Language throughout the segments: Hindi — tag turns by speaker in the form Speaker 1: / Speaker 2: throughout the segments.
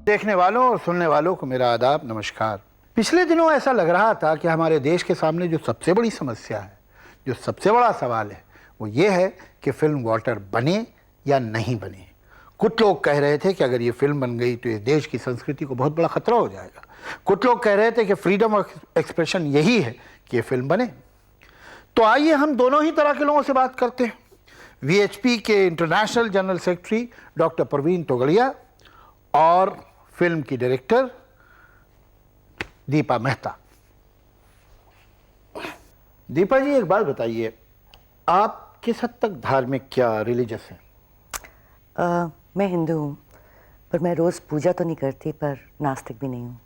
Speaker 1: देखने वालों और सुनने वालों को मेरा आदाब, नमस्कार। पिछले दिनों ऐसा लग रहा था कि हमारे देश के सामने जो सबसे बड़ी समस्या है, जो सबसे बड़ा सवाल है, वो ये है कि फिल्म वॉटर बने या नहीं बने। कुछ लोग कह रहे थे कि अगर ये फिल्म बन गई तो इस देश की संस्कृति को बहुत बड़ा खतरा हो जाएगा। कुछ लोग कह रहे थे कि फ्रीडम ऑफ एक्सप्रेशन यही है कि ये फिल्म बने। तो आइए हम दोनों ही तरह के लोगों से बात करते हैं। वीएचपी के international general secretary doctor Pravin Togadia और फिल्म की डायरेक्टर दीपा मेहता। दीपा जी, एक बात बताइए, आप किस हद तक धार्मिक या रिलीजियस हैं?
Speaker 2: मैं हिंदू हूँ, पर मैं रोज़ पूजा तो नहीं करती, पर नास्तिक भी नहीं हूँ।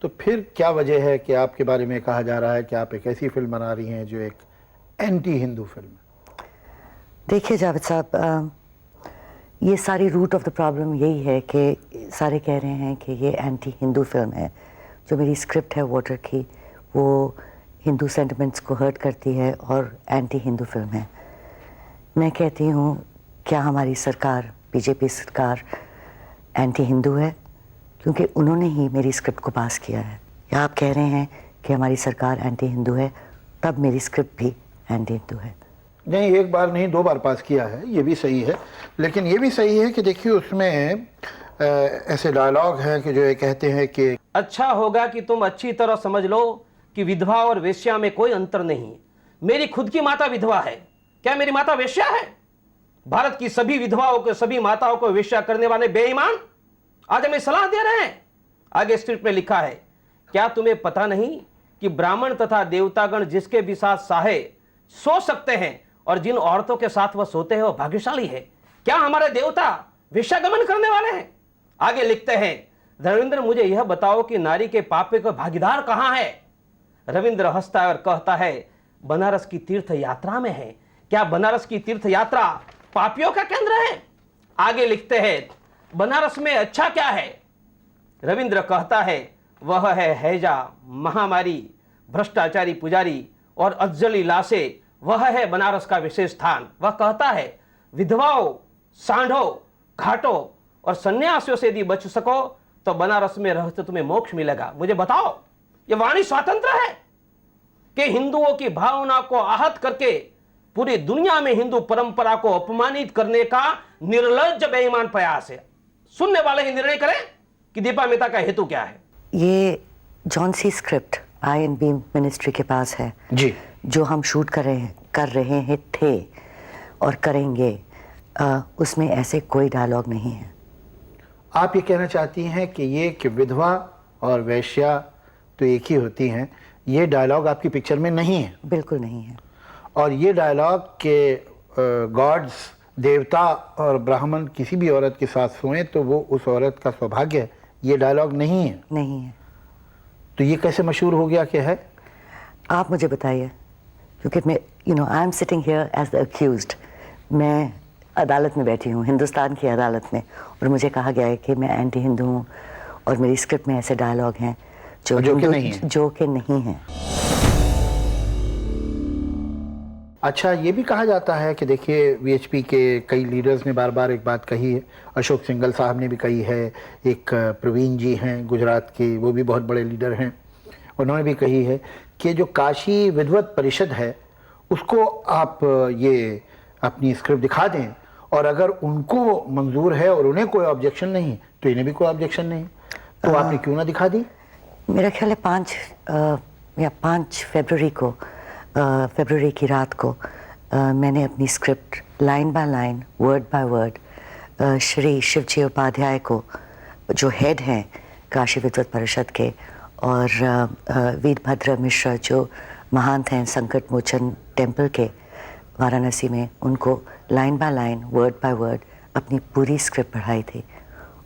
Speaker 1: तो फिर क्या वजह है कि आपके बारे में कहा जा रहा है कि आप एक ऐसी फिल्म बना रही हैं जो एक एंटी हिंदू फिल्म है?
Speaker 2: देखिए जावेद साहब, ये सारी रूट ऑफ द प्रॉब्लम यही है कि सारे कह रहे हैं कि ये एंटी हिंदू फिल्म है। जो मेरी स्क्रिप्ट है वाटर की, वो हिंदू सेंटिमेंट्स को हर्ट करती है और एंटी हिंदू फिल्म है। मैं कहती हूँ, क्या हमारी सरकार, बीजेपी सरकार एंटी हिंदू है? क्योंकि उन्होंने ही मेरी स्क्रिप्ट को पास किया है। या आप कह रहे हैं कि हमारी सरकार एंटी हिंदू है, तब मेरी स्क्रिप्ट भी एंटी हिंदू है?
Speaker 1: नहीं, एक बार नहीं, 2 बार पास किया है, ये भी सही है। लेकिन ये भी सही है कि देखिए उसमें ऐसे डायलॉग हैं कि जो ये कहते हैं कि
Speaker 3: अच्छा होगा कि तुम अच्छी तरह समझ लो कि विधवा और वेश्या में कोई अंतर नहीं। मेरी खुद की माता विधवा है, क्या मेरी माता वेश्या है? भारत की सभी विधवाओं को, सभी माताओं को वेश्या करने वाले बेईमान आज हमें सलाह दे रहे हैं। आगे स्क्रिप्ट में लिखा है, क्या तुम्हें पता नहीं कि ब्राह्मण तथा देवतागण जिसके भी साथ चाहे सो सकते हैं और जिन औरतों के साथ वह सोते हैं वो भाग्यशाली है। क्या हमारे देवता वेश्यागमन करने वाले हैं? आगे लिखते हैं, रविंद्र मुझे यह बताओ कि नारी के पापे का भागीदार कहां है? रविंद्र हंसता है और कहता है, बनारस की तीर्थ यात्रा में है। क्या बनारस की तीर्थ यात्रा पापियों का केंद्र है? आगे लिखते हैं, बनारस में अच्छा क्या है? रविंद्र कहता है, वह है हैजा, महामारी, भ्रष्टाचारी पुजारी और अज्जली लाशें, वह है बनारस का विशेष स्थान। वह कहता है, विधवाओं, सांढों, घाटों और सन्यासियों से यदि बच सको तो बनारस में रहते तुम्हें मोक्ष मिलेगा। मुझे बताओ, ये वाणी स्वतंत्र है कि हिंदुओं की भावना को आहत करके पूरी दुनिया में हिंदू परंपरा को अपमानित करने का निर्लज्ज बेईमान प्रयास है? सुनने वाले ही निर्णय करें कि दीपा मेहता का हेतु क्या है।
Speaker 2: ये जॉन सी स्क्रिप्ट INB मिनिस्ट्री के पास है
Speaker 1: जी,
Speaker 2: जो हम शूट कर रहे हैं थे और करेंगे। उसमें ऐसे कोई डायलॉग नहीं है।
Speaker 1: आप ये कहना चाहती हैं कि ये कि विधवा और वेश्या तो एक ही होती हैं, ये डायलॉग आपकी पिक्चर में नहीं है?
Speaker 2: बिल्कुल नहीं है।
Speaker 1: और ये डायलॉग के गॉड्स, देवता और ब्राह्मण किसी भी औरत के साथ सोएं तो वो उस औरत का सौभाग्य है, ये डायलॉग नहीं है?
Speaker 2: नहीं है।
Speaker 1: तो ये कैसे मशहूर हो गया कि है?
Speaker 2: आप मुझे बताइए, क्योंकि मैं I am sitting here as the accused. मैं अदालत में बैठी हूँ, हिंदुस्तान की अदालत में, और मुझे कहा गया है कि मैं एंटी हिंदू हूँ और मेरी स्क्रिप्ट में ऐसे डायलॉग हैं जो कि नहीं है।
Speaker 1: अच्छा, ये भी कहा जाता है कि देखिए वीएचपी के कई लीडर्स ने बार बार एक बात कही है, अशोक सिंघल साहब ने भी कही है, एक प्रवीण जी हैं गुजरात के, वो भी बहुत बड़े लीडर हैं, उन्होंने भी कही है कि जो काशी विद्वत परिषद है उसको आप ये अपनी स्क्रिप्ट दिखा दें, और अगर उनको मंजूर है और उन्हें कोई ऑब्जेक्शन नहीं तो इन्हें भी कोई ऑब्जेक्शन नहीं, तो आपने क्यों ना दिखा दी?
Speaker 2: मेरा ख्याल है 5 फरवरी की रात को मैंने अपनी script line by line, word by word Shri Shivji Upadhyay को, जो हेड हैं काशी विद्वत परिषद के, और वीरभद्र मिश्र जो महंत हैं संकट मोचन टेम्पल के वाराणसी में, उनको line by line, word by word अपनी पूरी स्क्रिप्ट पढ़ाई थी।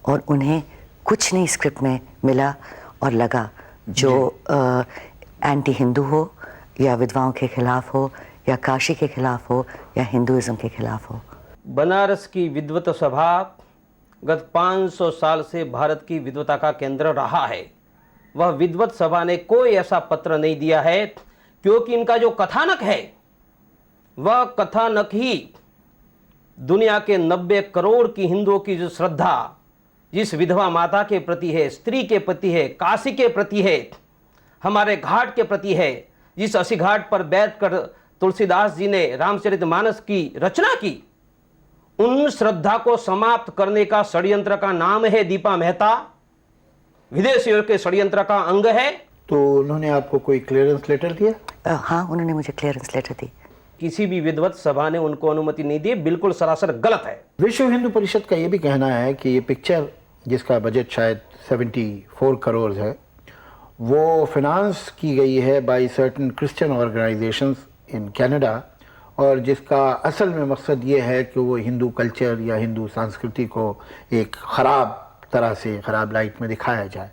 Speaker 2: और उन्हें कुछ नहीं स्क्रिप्ट में मिला और लगा जो एंटी हिंदू हो, या विधवाओं के खिलाफ हो, या काशी के खिलाफ हो, या हिंदुइज्म के खिलाफ हो।
Speaker 3: बनारस की विद्वत सभा गत 500 साल से भारत की विद्वता का केंद्र रहा है। वह विद्वत सभा ने कोई ऐसा पत्र नहीं दिया है, क्योंकि इनका जो कथानक है वह कथानक ही दुनिया के 90 करोड़ की हिंदुओं की जो श्रद्धा, जिस विधवा माता के प्रति है, स्त्री के प्रति है, काशी के प्रति है, हमारे घाट के प्रति है, जिस असी घाट पर बैठकर तुलसीदास जी ने रामचरितमानस की रचना की, उन श्रद्धा को समाप्त करने का षड्यंत्र का नाम है दीपा मेहता, विदेशियों के षड्यंत्र का अंग है।
Speaker 1: तो उन्होंने आपको कोई क्लियरेंस लेटर दिया?
Speaker 2: हाँ, उन्होंने मुझे क्लियरेंस लेटर दी।
Speaker 3: किसी भी विद्वत सभा ने उनको अनुमति नहीं दी, बिल्कुल सरासर गलत है।
Speaker 1: विश्व हिंदू परिषद का ये भी कहना है कि ये पिक्चर, जिसका बजट शायद 74 करोड़ है, वो फिनांस की गई है by certain Christian organisations in Canada, और जिसका असल में मकसद ये है कि वो हिंदू कल्चर या हिंदू संस्कृति को एक ख़राब तरह से, ख़राब लाइट में दिखाया जाए।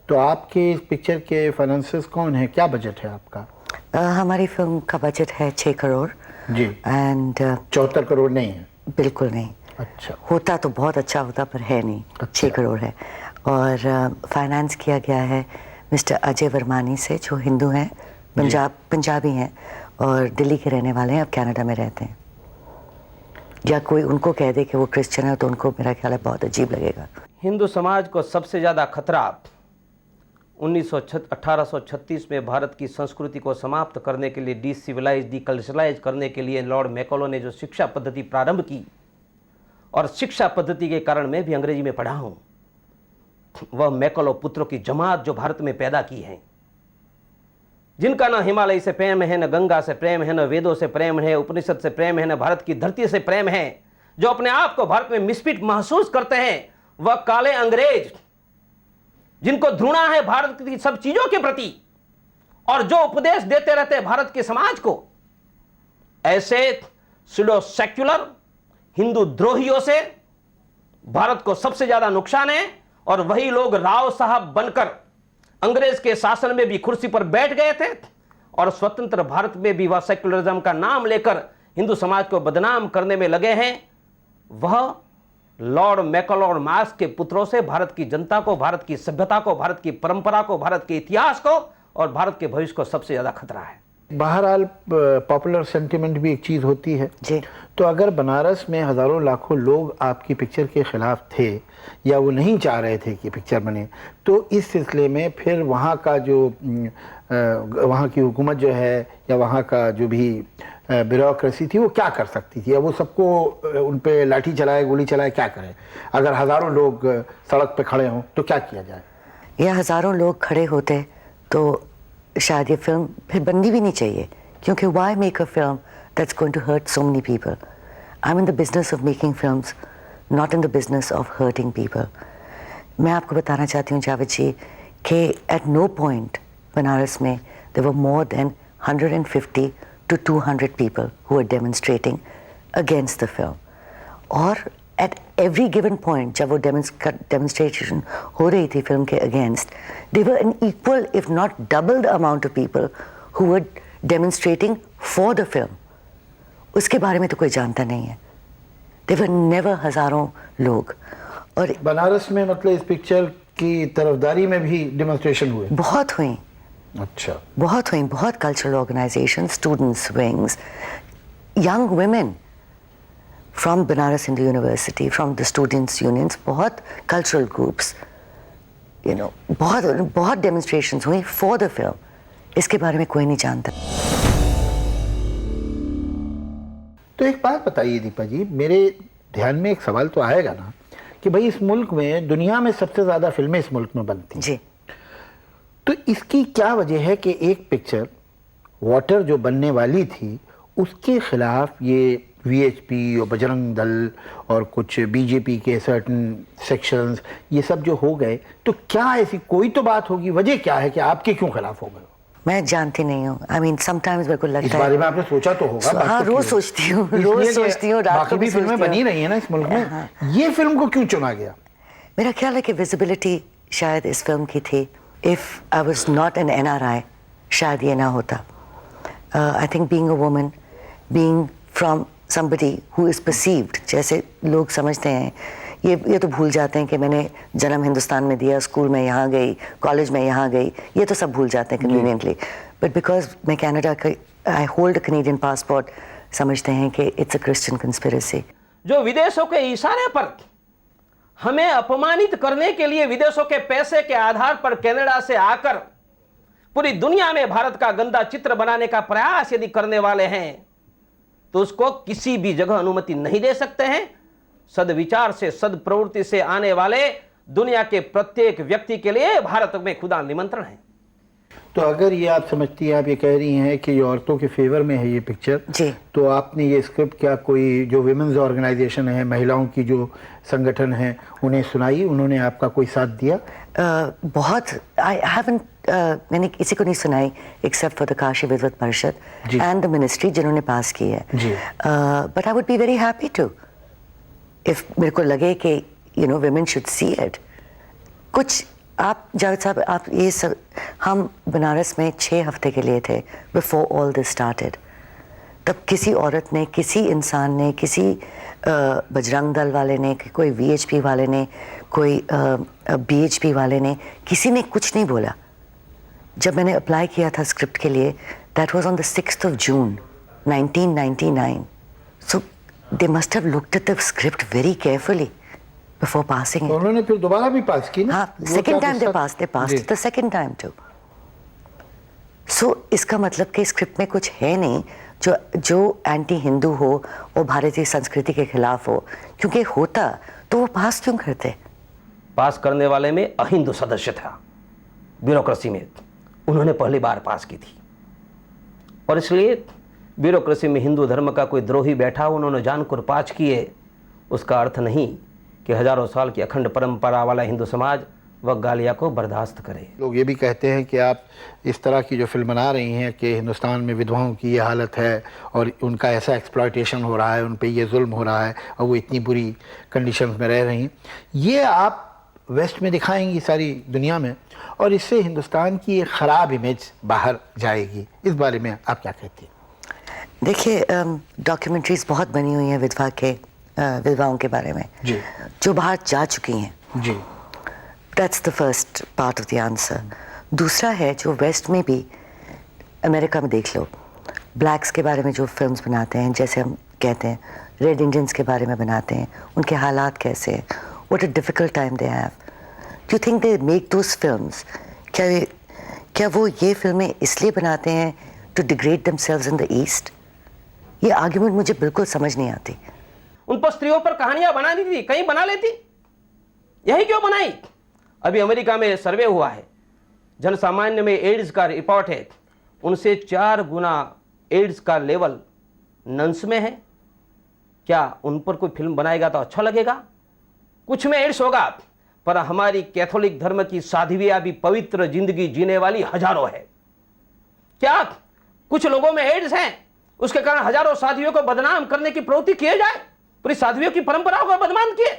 Speaker 1: तो आपके इस पिक्चर के फाइनेंसेस कौन है, क्या बजट है आपका?
Speaker 2: हमारी फिल्म का बजट है 6 करोड़
Speaker 1: जी।
Speaker 2: एंड
Speaker 1: 74 करोड़ नहीं है?
Speaker 2: बिल्कुल नहीं।
Speaker 1: अच्छा।
Speaker 2: होता तो बहुत अच्छा होता, पर है नहीं।
Speaker 1: अच्छा।
Speaker 2: 6 करोड़ है। और फाइनेंस किया गया है मिस्टर अजय वर्मानी से, जो हिंदू हैं, पंजाबी हैं और दिल्ली के रहने वाले हैं, अब कनाडा में रहते हैं। या कोई उनको कह दे कि वो क्रिश्चियन है तो उनको मेरा ख्याल है बहुत अजीब लगेगा।
Speaker 3: हिंदू समाज को सबसे ज़्यादा खतरा 1836 में भारत की संस्कृति को समाप्त करने के लिए, डिसिविलाइज, डिकल्चरलाइज करने के लिए लॉर्ड मैकॉलो ने जो शिक्षा पद्धति प्रारंभ की, और शिक्षा पद्धति के कारण मैं भी अंग्रेजी में पढ़ा हूँ, वह मैकॉलो पुत्रों की जमात जो भारत में पैदा की है, जिनका न हिमालय से प्रेम है, न गंगा से प्रेम है, न वेदों से प्रेम है, उपनिषद से प्रेम है, न भारत की धरती से प्रेम है, जो अपने आप को भारत में मिसफिट महसूस करते हैं, वह काले अंग्रेज, जिनको घृणा है भारत की सब चीजों के प्रति, और जो उपदेश देते रहते हैं भारत के समाज को, ऐसे सुडो सेक्युलर हिंदू द्रोहियों से भारत को सबसे ज्यादा नुकसान है। और वही लोग राव साहब बनकर अंग्रेज के शासन में भी कुर्सी पर बैठ गए थे, और स्वतंत्र भारत में भी वह सेक्युलरिज्म का नाम लेकर हिंदू समाज को बदनाम करने में लगे हैं। वह लॉर्ड मैकॉलो और मार्क्स के पुत्रों से भारत की जनता को, भारत की सभ्यता को, भारत की परंपरा को, भारत के इतिहास को और भारत के भविष्य को सबसे ज्यादा खतरा है।
Speaker 1: बहरहाल पॉपुलर सेंटिमेंट भी एक चीज़ होती है
Speaker 2: जी।
Speaker 1: तो अगर बनारस में हज़ारों लाखों लोग आपकी पिक्चर के ख़िलाफ़ थे या वो नहीं चाह रहे थे कि पिक्चर बने, तो इस सिलसिले में फिर वहाँ का जो वहाँ की हुकूमत जो है या वहाँ का जो भी ब्यूरोक्रेसी थी, वो क्या कर सकती थी? या वो सबको उन पे लाठी चलाए, गोली चलाए, क्या करें? अगर हज़ारों लोग सड़क पे खड़े हों तो क्या किया जाए?
Speaker 2: या हज़ारों लोग खड़े होते तो शायद ये फिल्म फिर बननी भी नहीं चाहिए, क्योंकि why make a film that's going to hurt so many people? I'm in the business of making films, not in the business of hurting people. मैं आपको बताना चाहती हूँ जावेद जी कि at no point बनारस में there were more than 150 to 200 people who were demonstrating against the film. और at every given point जब वो demonstration हो रही थी फिल्म के against, they were an equal if not double the amount of people who were demonstrating for the film. उसके बारे में तो कोई जानता नहीं है। There were never हज़ारों लोग। और
Speaker 1: बनारस में मतलब इस पिक्चर की तरफदारी में भी डेमोन्स्ट्रेशन हुए?
Speaker 2: बहुत हुई।
Speaker 1: अच्छा।
Speaker 2: बहुत हुई, बहुत cultural organisation, students wings, young women from Banaras Hindu University, from the students' unions, बहुत cultural groups, you know, बहुत demonstrations हुई for the film. इसके बारे में कोई नहीं जानता।
Speaker 1: तो एक बात बताइए दीपा जी, मेरे ध्यान में एक सवाल तो आएगा ना कि भाई इस मुल्क में, दुनिया में सबसे ज़्यादा फिल्में इस मुल्क में बनती हैं।
Speaker 2: जी।
Speaker 1: तो इसकी क्या वजह है कि एक पिक्चर वाटर जो बनने वाली थी उसके खिलाफ ये वीएचपी और बजरंग दल और कुछ बीजेपी के सर्टन सेक्शंस ये सब जो हो गए, तो क्या ऐसी कोई तो बात होगी, वजह क्या है कि आपके क्यों खिलाफ हो गए?
Speaker 2: मैं जानती नहीं हूँ। I mean, sometimes मेरे को लगता है
Speaker 1: इस बारे में आपने सोचा तो होगा।
Speaker 2: हाँ, रोज सोचती हूँ, रोज सोचती हूँ, रात को भी
Speaker 1: फिल्में बनी रही है ना इस मुल्क में।
Speaker 2: हाँ।
Speaker 1: ये फिल्म को क्यों चुना गया?
Speaker 2: मेरा ख्याल है कि विजिबिलिटी शायद इस फिल्म की थी। If I was not an NRI शायद ये ना होता। I think being a woman, being from somebody who is perceived, जैसे लोग समझते हैं, ये तो भूल जाते हैं कि मैंने जन्म हिंदुस्तान में दिया, स्कूल में यहाँ गई, कॉलेज में यहाँ गई, ये तो सब भूल जाते हैं कन्वीनियंटली। बट बिकॉज मैं कनाडा का, I hold a Canadian passport, समझते हैं कि इट्स अ क्रिश्चियन कंस्पिरेसी।
Speaker 3: जो विदेशों के इशारे पर हमें अपमानित करने के लिए विदेशों के पैसे के आधार पर कनाडा से आकर पूरी दुनिया में भारत का गंदा चित्र बनाने का प्रयास यदि करने वाले हैं तो उसको किसी भी जगह अनुमति नहीं दे सकते हैं। सद्विचार से, सद्प्रवृत्ति से आने वाले दुनिया के प्रत्येक व्यक्ति के लिए भारत में खुदा निमंत्रण है।
Speaker 1: तो अगर ये आप समझती हैं, आप ये कह रही हैं कि ये औरतों के फेवर में है ये पिक्चर
Speaker 2: जी।
Speaker 1: तो आपने ये स्क्रिप्ट क्या कोई जो विमेंस ऑर्गेनाइजेशन है, महिलाओं की जो संगठन है, उन्हें सुनाई? उन्होंने आपका कोई साथ दिया?
Speaker 2: बहुत मैंने किसी को नहीं सुनाई एक्सेप्ट फॉर द काशी विद्वत परिषद एंड द मिनिस्ट्री जिन्होंने पास की है। But I would be very happy to if मेरे को लगे कि you know women should see it. कुछ आप जावेद साहब, आप ये सब, हम बनारस में 6 हफ्ते के लिए थे बिफोर ऑल दिस स्टार्टेड। तब किसी औरत ने, किसी इंसान ने, किसी बजरंग दल वाले ने, कोई वीएचपी वाले ने, कोई बीएचपी वाले ने, किसी ने कुछ नहीं बोला। जब मैंने अप्लाई किया था स्क्रिप्ट के लिए, that was on the 6th of June 1999। So they must have looked at the script very carefully before passing it.
Speaker 1: उन्होंने फिर दोबारा भी पास की ना?
Speaker 2: हाँ, second time they passed it the second time too. So इसका मतलब कि स्क्रिप्ट में कुछ है नहीं जो एंटी हिंदू हो और भारतीय संस्कृति के खिलाफ हो, क्योंकि होता तो वो पास क्यों करते?
Speaker 3: पास करने वाले में अहिंदू सदस्य था ब्यूरोक्रेसी में, उन्होंने पहली बार पास की थी और इसलिए ब्यूरोक्रेसी में हिंदू धर्म का कोई द्रोही बैठा, उन्होंने जानकर पास किए। उसका अर्थ नहीं कि हजारों साल की अखंड परंपरा वाला हिंदू समाज वह गालिया को बर्दाश्त करे।
Speaker 1: लोग ये भी कहते हैं कि आप इस तरह की जो फिल्म बना रही हैं कि हिंदुस्तान में विधवाओं की ये हालत है और उनका ऐसा एक्सप्लॉयटेशन हो रहा है, उन पे ये जुल्म हो रहा है और वो इतनी बुरी कंडीशंस में रह रही हैं, ये आप वेस्ट में दिखाएंगी सारी दुनिया में और इससे हिंदुस्तान की एक ख़राब इमेज बाहर जाएगी। इस बारे में आप क्या कहती हैं?
Speaker 2: देखिए, डॉक्यूमेंट्रीज बहुत बनी हुई हैं विधवाओं के बारे में
Speaker 1: जी,
Speaker 2: जो बाहर जा चुकी हैं।
Speaker 1: जी,
Speaker 2: that's the first part of the answer. दूसरा है जो वेस्ट में भी, अमेरिका में देख लो, ब्लैक्स के बारे में जो फिल्म्स बनाते हैं, जैसे हम कहते हैं रेड इंडियंस के बारे में बनाते हैं, उनके हालात कैसे हैं, what a difficult time they have. Do you think they make those films? क्या वो ये फिल्में इसलिए बनाते हैं to degrade themselves in the east? ये आर्ग्यूमेंट मुझे बिल्कुल समझ नहीं आती।
Speaker 3: उन पर स्त्रियों पर कहानियां बनानी थी, कहीं बना लेती, यही क्यों बनाई? अभी अमेरिका में सर्वे हुआ है, जनसामान्य में एड्स का रिपोर्ट है, उनसे 4 गुना एड्स का लेवल नन्स में है। क्या उन पर कोई फिल्म बनाएगा तो अच्छा लगेगा? कुछ में एड्स होगा, पर हमारी कैथोलिक धर्म की साध्वियां भी पवित्र जिंदगी जीने वाली हजारों है। क्या कुछ लोगों में एड्स है, उसके कारण हजारों साध्वियों को बदनाम करने की प्रवृत्ति किए जाए, पूरी साध्वियों की परंपराओं को बदनाम किए?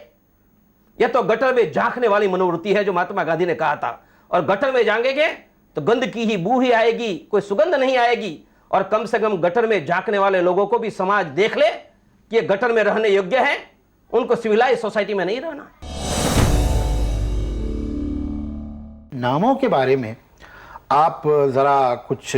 Speaker 3: यह तो गटर में झांकने वाली मनोवृत्ति है जो महात्मा गांधी ने कहा था, और गटर में झांकेंगे तो गंदगी ही बू ही आएगी, कोई सुगंध नहीं आएगी। और कम से कम गटर में झांकने वाले लोगों को भी समाज देख ले कि ये गटर में रहने योग्य है, उनको सिविलाइज सोसाइटी में नहीं रहना।
Speaker 1: नामों के बारे में आप ज़रा कुछ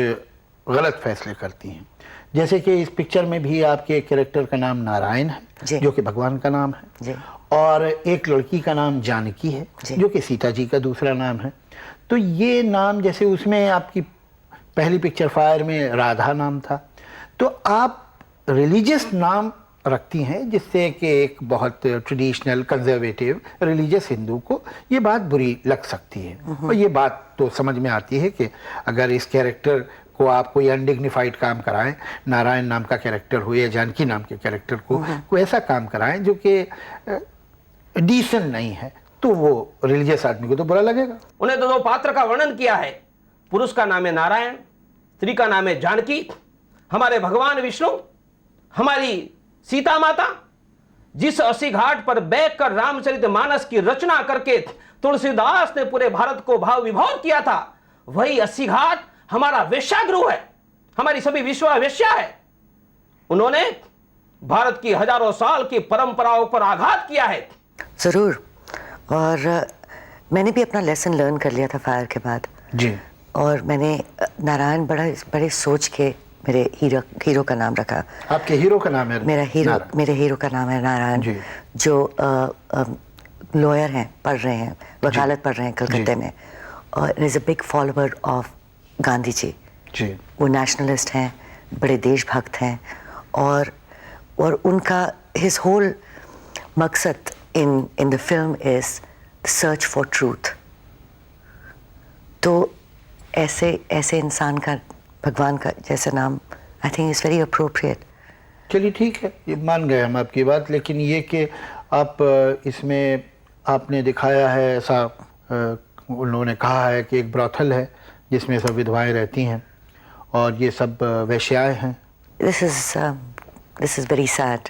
Speaker 1: गलत फैसले करती हैं, जैसे कि इस पिक्चर में भी आपके कैरेक्टर का नाम नारायण है जो कि भगवान का नाम है
Speaker 2: जी।
Speaker 1: और एक लड़की का नाम जानकी है जो कि सीता जी का दूसरा नाम है। तो ये नाम, जैसे उसमें आपकी पहली पिक्चर फायर में राधा नाम था, तो आप रिलीजियस नाम रखती हैं जिससे कि एक बहुत ट्रेडिशनल कंजर्वेटिव रिलीजियस हिंदू को ये बात बुरी लग सकती है। और ये बात तो समझ में आती है कि अगर इस कैरेक्टर को आप कोई अनडिग्निफाइड काम कराएं, नारायण नाम का कैरेक्टर हो या जानकी नाम के कैरेक्टर को कोई ऐसा काम कराएं जो कि डिसेंट नहीं है, तो वो रिलीजियस आदमी को तो बुरा लगेगा।
Speaker 3: उन्हें तो 2 पात्र का वर्णन किया है, पुरुष का नाम है नारायण, स्त्री का नाम है जानकी। हमारे भगवान विष्णु, हमारी सीता माता, जिस 80 घाट पर बैठकर रामचरितमानस की रचना करके तुलसीदास ने पूरे भारत को भाव विभोर किया था, वही 80 घाट हमारा वेश्यागृह है, हमारी सभी विश्व वेश्या है। उन्होंने भारत की हजारों साल की परंपराओं पर आघात किया है।
Speaker 2: जरूर, और मैंने भी अपना लेसन लर्न कर लिया था फायर के बाद
Speaker 1: जी। और
Speaker 2: मैंने नारायण बड़े सोच के मेरे हीरो का नाम रखा।
Speaker 1: आपके हीरो का नाम है?
Speaker 2: मेरे हीरो का नाम है नारायण, जो लॉयर हैं, पढ़ रहे हैं, वकालत पढ़ रहे हैं कलकत्ते में, और is a big follower of Gandhi ji. वो नेशनलिस्ट हैं, बड़े देशभक्त हैं, और उनका हिज होल मकसद in the film is search for truth. तो ऐसे इंसान का, भगवान का जैसा नाम, I think is very appropriate.
Speaker 1: चलिए ठीक है, ये मान गए हम आपकी बात, लेकिन ये कि आप इसमें आपने दिखाया है ऐसा, उन्होंने कहा है कि एक ब्रॉथल है जिसमें सब विधवाएं रहती हैं और ये सब वैश्याएं हैं।
Speaker 2: This is very sad.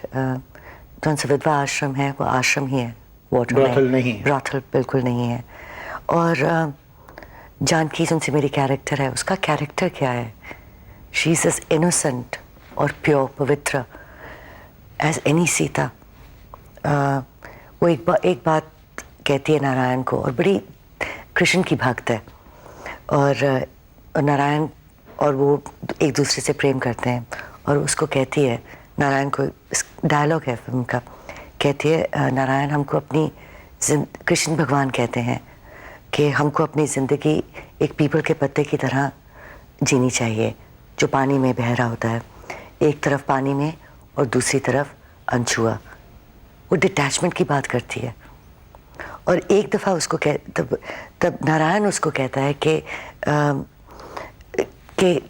Speaker 2: कौन सा विधवा आश्रम है, वो आश्रम ही है,
Speaker 1: ब्रॉथल नहीं है।
Speaker 2: ब्रॉथल बिल्कुल नहीं है। और जानकी जिनसे मेरी कैरेक्टर है, उसका कैरेक्टर क्या है? शी इज़ एज इनोसेंट और प्योर, पवित्र एज एनी सीता। वो एक बात कहती है नारायण को, और बड़ी कृष्ण की भक्त है, और नारायण और वो एक दूसरे से प्रेम करते हैं, और उसको कहती है नारायण को, डायलॉग है फिल्म का, कहती है नारायण हमको अपनी कृष्ण भगवान कहते हैं कि हमको अपनी ज़िंदगी एक पीपल के पत्ते की तरह जीनी चाहिए जो पानी में बह रहा होता है, एक तरफ पानी में और दूसरी तरफ अनछुआ। वो डिटैचमेंट की बात करती है। और एक दफ़ा उसको तब नारायण उसको कहता है कि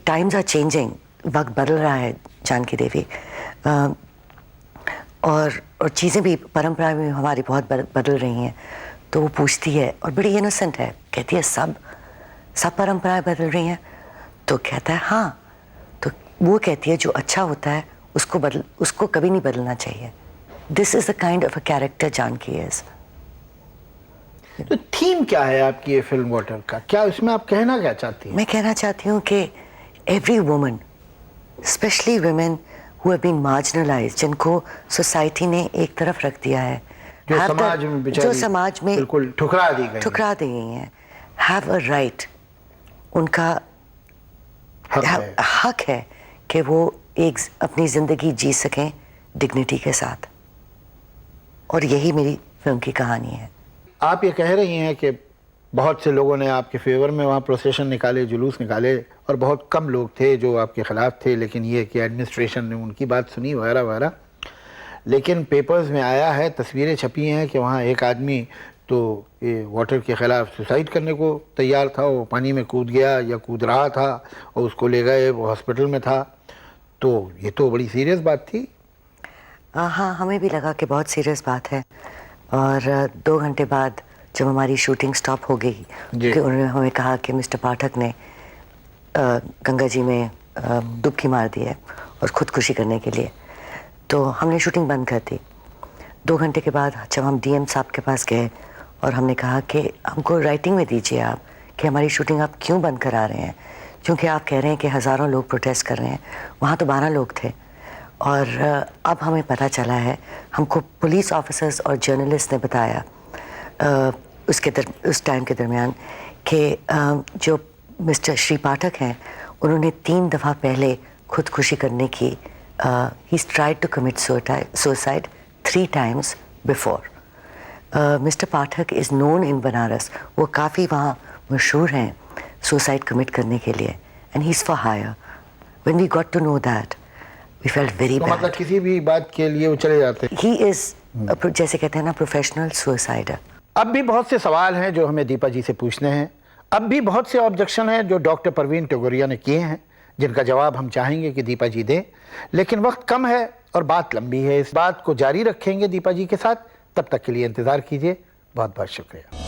Speaker 2: टाइम्स आर चेंजिंग, वक्त बदल रहा है जानकी देवी, और चीज़ें भी, परंपरा भी हमारी बहुत बदल रही हैं। तो वो पूछती है, और बड़ी इनोसेंट है, कहती है सब परंपराएं बदल रही हैं? तो कहता है हाँ। तो वो कहती है जो अच्छा होता है उसको कभी नहीं बदलना चाहिए। This is the kind of a character Janaki is.
Speaker 1: तो थीम क्या है आपकी ये फिल्म वाटर का? क्या इसमें आप कहना क्या चाहती हैं?
Speaker 2: मैं कहना चाहती हूँ कि every woman, specially women who have been marginalised, जिनको सोसाइटी ने एक तरफ रख दिया है,
Speaker 1: जो समाज में बिल्कुल ठुकरा दी गई
Speaker 2: हैं, हैव अ राइट, उनका हक है कि वो एक अपनी ज़िंदगी जी सकें डिग्निटी के साथ। और यही मेरी फिल्म की कहानी है।
Speaker 1: आप ये कह रही हैं कि बहुत से लोगों ने आपके फेवर में वहाँ प्रोसेशन निकाले, जुलूस निकाले, और बहुत कम लोग थे जो आपके ख़िलाफ़ थे, लेकिन ये कि एडमिनिस्ट्रेशन ने उनकी बात सुनी वगैरह वगैरह। लेकिन पेपर्स में आया है, तस्वीरें छपी हैं कि वहाँ एक आदमी तो ये वाटर के ख़िलाफ़ सुसाइड करने को तैयार था, वो पानी में कूद गया या कूद रहा था और उसको ले गए, वो हॉस्पिटल में था। तो ये तो बड़ी सीरियस बात थी।
Speaker 2: हाँ, हमें भी लगा कि बहुत सीरियस बात है। और 2 घंटे बाद जब हमारी शूटिंग स्टॉप हो गई, कि उन्होंने हमें कहा कि मिस्टर पाठक ने गंगा जी में डुबकी मार दी है और ख़ुदकुशी करने के लिए, तो हमने शूटिंग बंद कर दी। 2 घंटे के बाद जब हम डीएम साहब के पास गए और हमने कहा कि हमको राइटिंग में दीजिए आप कि हमारी शूटिंग आप क्यों बंद करा रहे हैं, क्योंकि आप कह रहे हैं कि हज़ारों लोग प्रोटेस्ट कर रहे हैं। वहाँ तो 12 लोग थे। और अब हमें पता चला है, हमको पुलिस ऑफिसर्स और जर्नलिस्ट ने बताया उस टाइम के दरमियान कि जो मिस्टर श्री पाठक हैं, उन्होंने 3 दफ़ा पहले खुदकुशी करने की, he tried to commit suicide 3 times before. Mister Pathak is known in Banaras, वो काफ़ी वहाँ मशहूर हैं सुसाइड कमिट करने के लिए, and he is for hire. When we got to know that we felt very bad.
Speaker 1: मतलब किसी भी बात के लिए वो चले जाते हैं।
Speaker 2: ही इज़ जैसे कहते हैं ना, प्रोफेशनल सुसाइडर।
Speaker 1: अब भी बहुत से सवाल हैं जो हमें दीपा जी से पूछने हैं। अब भी बहुत से ऑब्जेक्शन हैं जो डॉक्टर परवीन टोगोरिया ने किए हैं, जिनका जवाब हम चाहेंगे कि दीपा जी दें, लेकिन वक्त कम है और बात लंबी है। इस बात को जारी रखेंगे दीपा जी के साथ। तब तक के लिए इंतज़ार कीजिए। बहुत बहुत शुक्रिया।